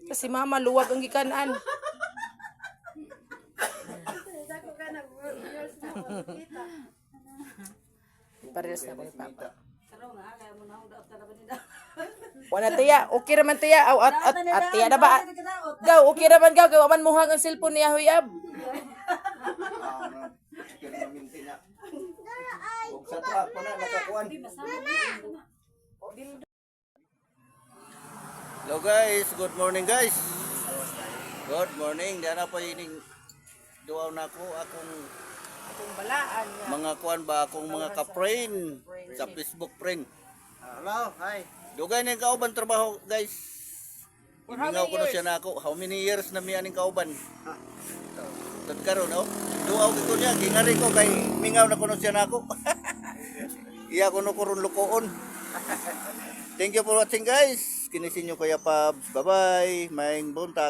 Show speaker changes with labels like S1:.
S1: Kasi mama luwag ang gikanan. Pares na ko ni Papa. Wala tiya, okay raman tiya. At tiya na ba? Gaw, okay raman gaw. Gawa man muhang ang cellphone niya, huyab.
S2: Sa truck pa na, nakakuan. Hello guys, good morning guys. Good morning. Diyan na po ining duwaw na ko akong
S1: Balaan nga.
S2: mga kuan ba akong mga ka-friend sa Facebook friend.
S3: Hello, hi.
S2: Dugay ning kauban trabaho guys. Ibingaw ko na siya na ako. How many years na miya ning kauban? Tagkaroon oh. Duaw ko niya, gingari ko kay mingaw na kuno siya na ako. Iya kuno kuron lukoon. Thank you for watching guys. Kinisin nyo Kuya Pabs. Bye bye. Maing bunta.